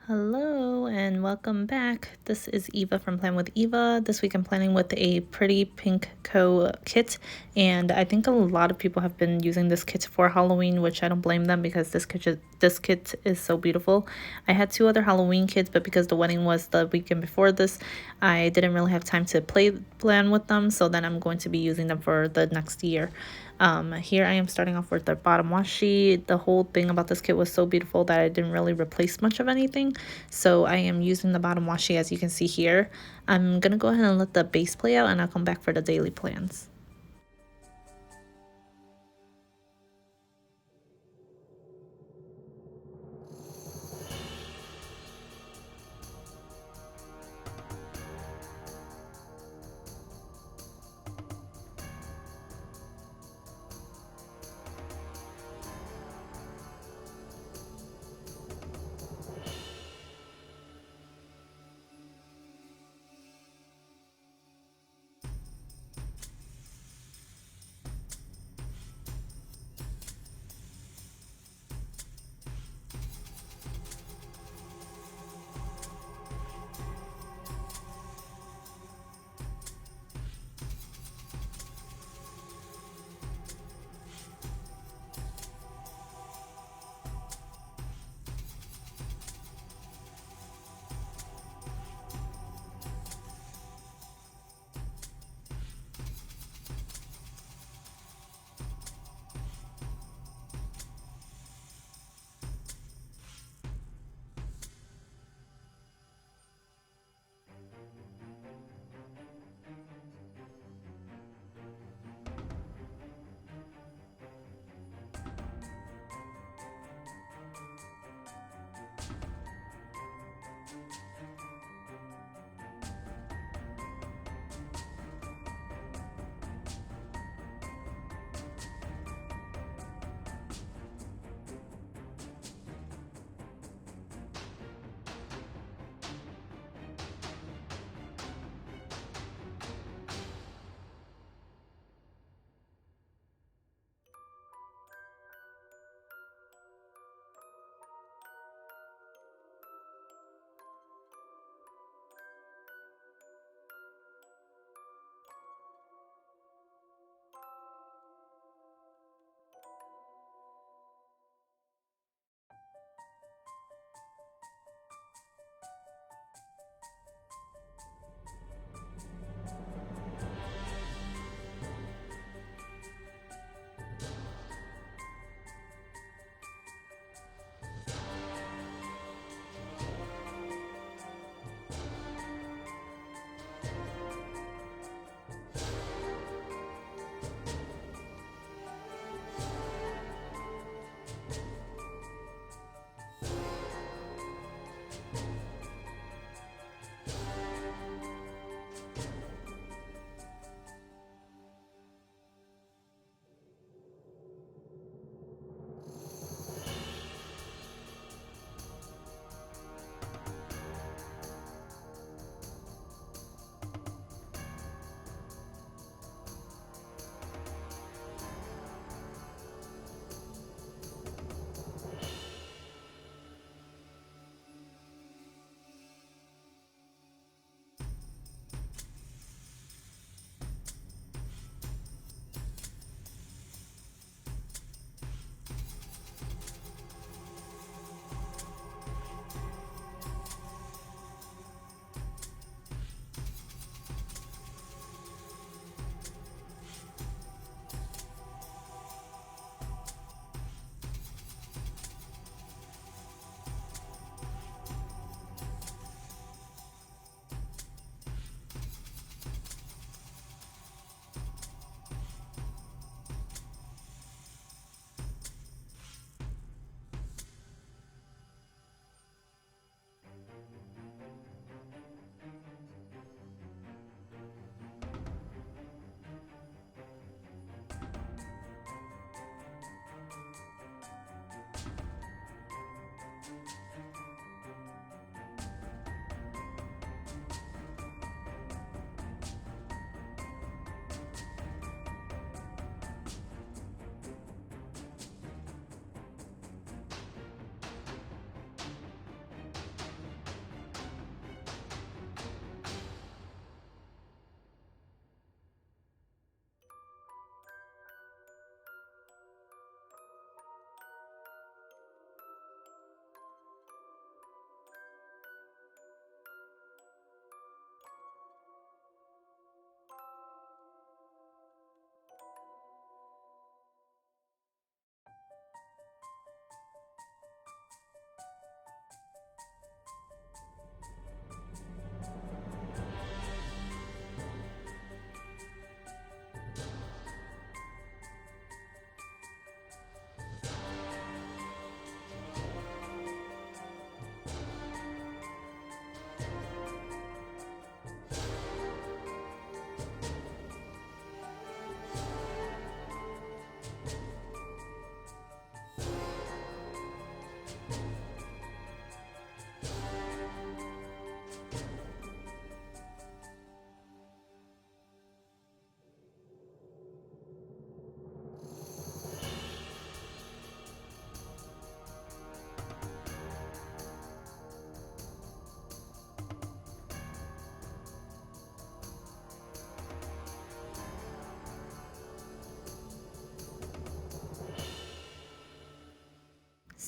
Hello and welcome back. This is Eva from Plan with Eva. This week I'm planning with a Pretty Pink Co kit, and I think a lot of people have been using this kit for Halloween, which I don't blame them because this kit is so beautiful. I had two other Halloween kits, but because the wedding was the weekend before this, I didn't really have time to plan with them, so then I'm going to be using them for the next year. Here I am starting off with the bottom washi. The whole thing about this kit was so beautiful that I didn't really replace much of anything. So I am using the bottom washi as you can see here. I'm gonna go ahead and let the base play out and I'll come back for the daily plans.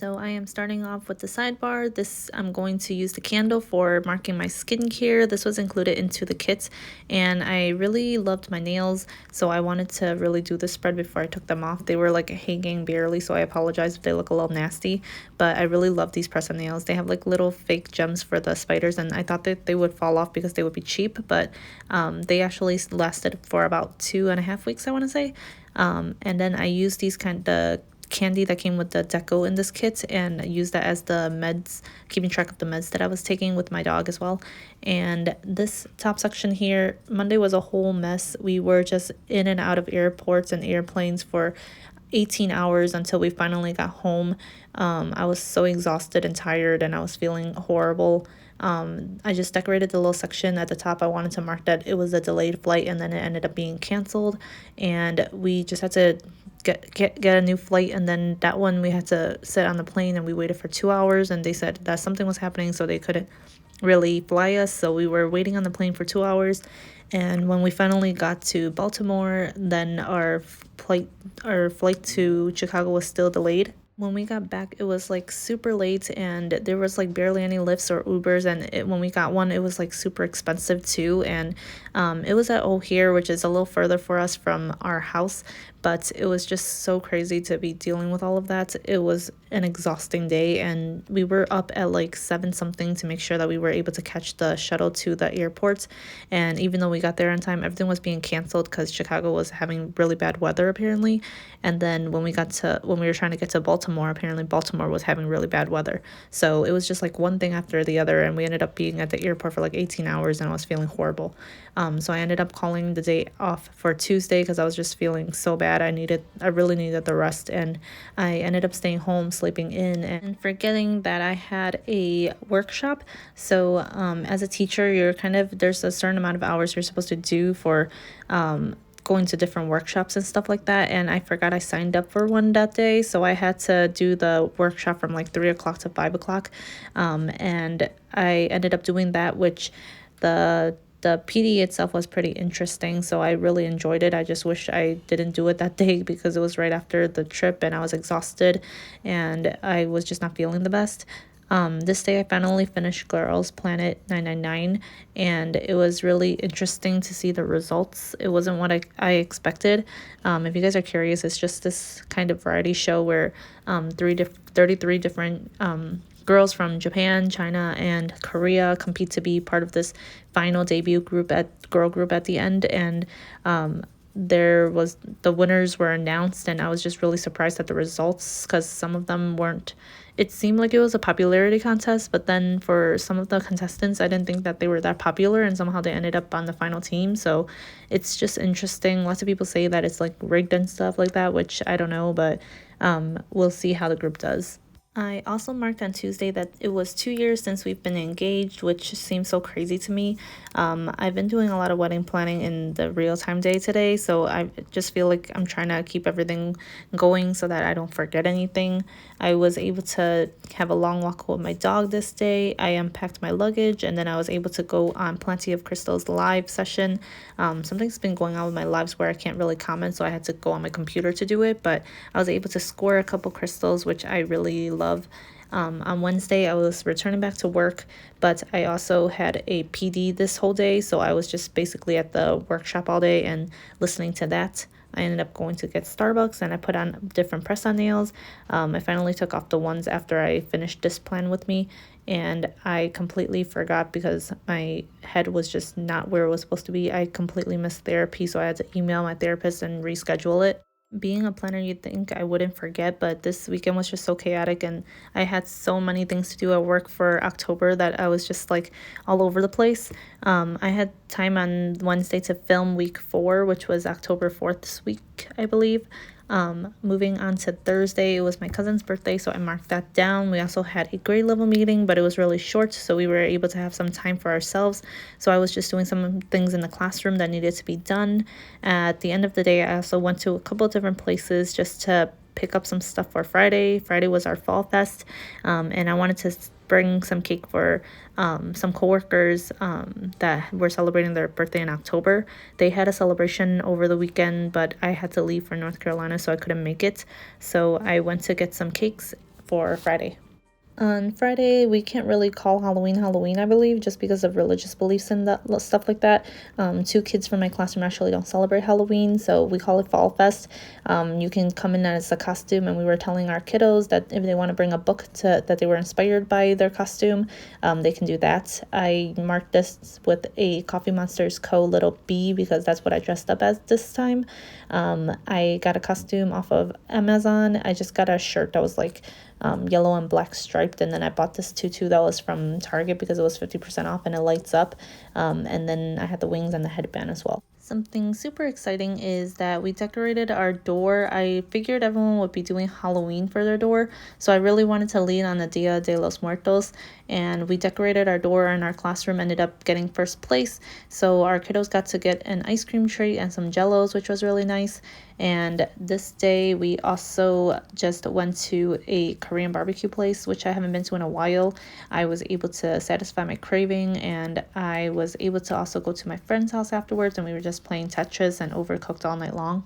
So I am starting off with the sidebar. This, I'm going to use the candle for marking my skincare. This was included into the kit, and I really loved my nails, so I wanted to really do the spread before I took them off. They were like hanging barely, so I apologize if they look a little nasty, but I really love these press-on nails. They have like little fake gems for the spiders, and I thought that they would fall off because they would be cheap, but they actually lasted for about 2.5 weeks, I want to say. And then I used these the candy that came with the deco in this kit and used that as the meds, keeping track of the meds that I was taking with my dog as well. And this top section here, Monday was a whole mess. We were just in and out of airports and airplanes for 18 hours until we finally got home. I was so exhausted and tired, and I was feeling horrible. I just decorated the little section at the top. I wanted to mark that it was a delayed flight, and then it ended up being canceled, and we just had to get a new flight. And then that one we had to sit on the plane, and we waited for 2 hours, and they said that something was happening, so they couldn't really fly us, so we were waiting on the plane for 2 hours. And when we finally got to Baltimore, then our flight to Chicago was still delayed. When we got back, it was like super late, and there was like barely any Lyfts or Ubers, and when we got one, it was like super expensive too. And it was at O'Hare, which is a little further for us from our house, but it was just so crazy to be dealing with all of that. It was an exhausting day, and we were up at like 7 something to make sure that we were able to catch the shuttle to the airport. And even though we got there on time, everything was being canceled because Chicago was having really bad weather apparently. And then when we were trying to get to Baltimore, apparently Baltimore was having really bad weather. So it was just like one thing after the other, and we ended up being at the airport for like 18 hours, and I was feeling horrible. So I ended up calling the day off for Tuesday because I was just feeling so bad. I really needed the rest, and I ended up staying home, sleeping in, and forgetting that I had a workshop. So as a teacher, there's a certain amount of hours you're supposed to do for going to different workshops and stuff like that, and I forgot I signed up for one that day, so I had to do the workshop from like 3 o'clock to 5 o'clock, and I ended up doing that, which the PD itself was pretty interesting, so I really enjoyed it. I just wish I didn't do it that day because it was right after the trip, and I was exhausted, and I was just not feeling the best. This day I finally finished Girls Planet 999, and it was really interesting to see the results. It wasn't what I expected. If you guys are curious, it's just this kind of variety show where 33 different girls from Japan, China, and Korea compete to be part of this final debut girl group at the end. And the winners were announced, and I was just really surprised at the results because some of them weren't. It seemed like it was a popularity contest, but then for some of the contestants, I didn't think that they were that popular, and somehow they ended up on the final team. So it's just interesting. Lots of people say that it's like rigged and stuff like that, which I don't know, but we'll see how the group does. I also marked on Tuesday that it was 2 years since we've been engaged, which seems so crazy to me. I've been doing a lot of wedding planning in the real-time day today, so I just feel like I'm trying to keep everything going so that I don't forget anything. I was able to have a long walk with my dog this day. I unpacked my luggage, and then I was able to go on Plenty of Crystal's live session. Something's been going on with my lives where I can't really comment, so I had to go on my computer to do it, but I was able to score a couple crystals, which I really love. On Wednesday, I was returning back to work, but I also had a PD this whole day, so I was just basically at the workshop all day and listening to that. I ended up going to get Starbucks, and I put on different press-on nails. I finally took off the ones after I finished this plan with me, and I completely forgot because my head was just not where it was supposed to be. I completely missed therapy, so I had to email my therapist and reschedule it. Being a planner, you'd think I wouldn't forget, but this weekend was just so chaotic, and I had so many things to do at work for October that I was just like all over the place. I had time on Wednesday to film week 4, which was October 4th this week, I believe. Moving on to Thursday, it was my cousin's birthday, so I marked that down. We also had a grade level meeting, but it was really short, so we were able to have some time for ourselves. So I was just doing some things in the classroom that needed to be done. At the end of the day, I also went to a couple of different places just to pick up some stuff for Friday. Friday was our fall fest, and I wanted to bring some cake for some coworkers that were celebrating their birthday in October. They had a celebration over the weekend, but I had to leave for North Carolina, so I couldn't make it. So I went to get some cakes for Friday. On Friday, we can't really call Halloween Halloween, I believe, just because of religious beliefs and that stuff like that. Two kids from my classroom actually don't celebrate Halloween, so we call it Fall Fest. You can come in as a costume, and we were telling our kiddos that if they want to bring a book that they were inspired by their costume, they can do that. I marked this with a Coffee Monsters Co. little bee because that's what I dressed up as this time. I got a costume off of Amazon. I just got a shirt that was like yellow and black striped, and then I bought this tutu that was from Target because it was 50% off and it lights up, and then I had the wings and the headband as well. Something super exciting is that we decorated our door. I figured everyone would be doing Halloween for their door, so I really wanted to lean on the Dia de los Muertos, and we decorated our door, and our classroom ended up getting first place. So our kiddos got to get an ice cream treat and some jellos, which was really nice. And this day we also just went to a Korean barbecue place, which I haven't been to in a while. I was able to satisfy my craving, and I was able to also go to my friend's house afterwards, and we were just playing Tetris and Overcooked all night long.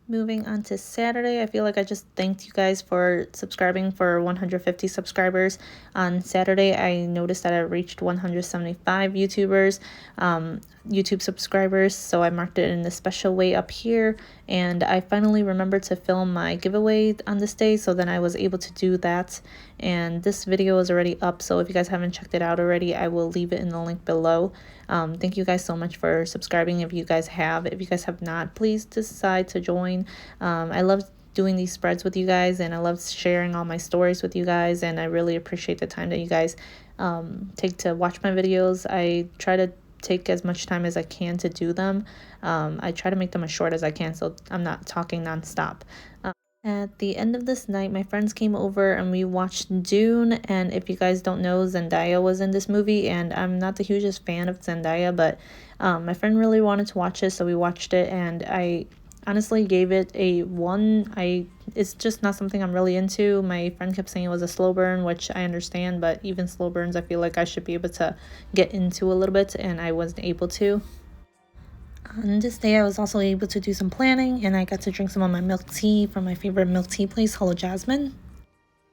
Moving on to Saturday, I feel like I just thanked you guys for subscribing for 150 subscribers. On Saturday, I noticed that I reached 175 YouTube subscribers, so I marked it in the special way up here, and I finally remembered to film my giveaway on this day, so then I was able to do that. And this video is already up, so if you guys haven't checked it out already, I will leave it in the link below. Thank you guys so much for subscribing. If you guys have not, please decide to join. I love doing these spreads with you guys, and I love sharing all my stories with you guys, and I really appreciate the time that you guys take to watch my videos. I try to take as much time as I can to do them. I try to make them as short as I can, so I'm not talking nonstop. At the end of this night, my friends came over and we watched Dune, and if you guys don't know, Zendaya was in this movie, and I'm not the hugest fan of Zendaya, but my friend really wanted to watch it, so we watched it, and I honestly gave it a 1. It's just not something I'm really into. My friend kept saying it was a slow burn, which I understand, but even slow burns I feel like I should be able to get into a little bit, and I wasn't able to. On this day, I was also able to do some planning, and I got to drink some of my milk tea from my favorite milk tea place, Hello Jasmine.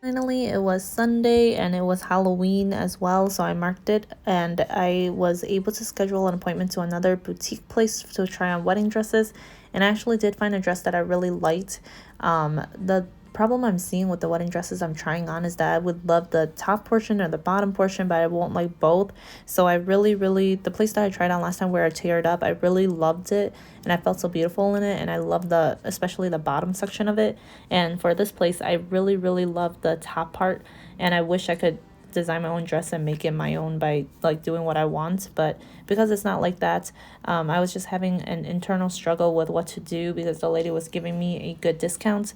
Finally, it was Sunday, and it was Halloween as well, so I marked it, and I was able to schedule an appointment to another boutique place to try on wedding dresses, and I actually did find a dress that I really liked. The problem I'm seeing with the wedding dresses I'm trying on is that I would love the top portion or the bottom portion, but I won't like both. So I really, the place that I tried on last time where I teared up, I really loved it, and I felt so beautiful in it, and I love especially the bottom section of it. And for this place, I really, love the top part, and I wish I could design my own dress and make it my own by like doing what I want, but because it's not like that, I was just having an internal struggle with what to do because the lady was giving me a good discount,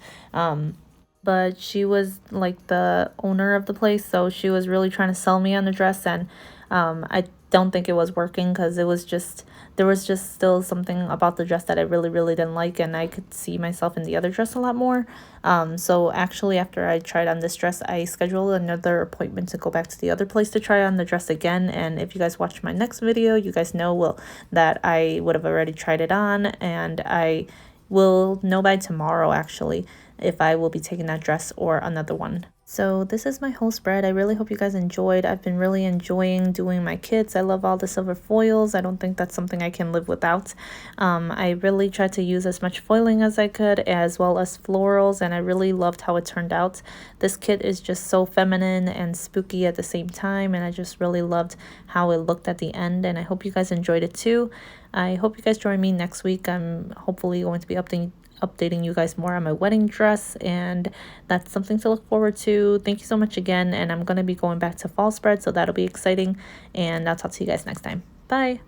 but she was like the owner of the place, so she was really trying to sell me on the dress, and I don't think it was working because there was just still something about the dress that I really, didn't like, and I could see myself in the other dress a lot more. So actually after I tried on this dress, I scheduled another appointment to go back to the other place to try on the dress again, and if you guys watch my next video, you guys know that I would have already tried it on, and I will know by tomorrow actually if I will be taking that dress or another one. So this is my whole spread. I really hope you guys enjoyed. I've been really enjoying doing my kits. I love all the silver foils. I don't think that's something I can live without. I really tried to use as much foiling as I could, as well as florals, and I really loved how it turned out. This kit is just so feminine and spooky at the same time, and I just really loved how it looked at the end, and I hope you guys enjoyed it too. I hope you guys join me next week. I'm hopefully going to be updating you guys more on my wedding dress, and that's something to look forward to. Thank you so much again, and I'm going to be going back to fall spread, so that'll be exciting, and I'll talk to you guys next time. Bye.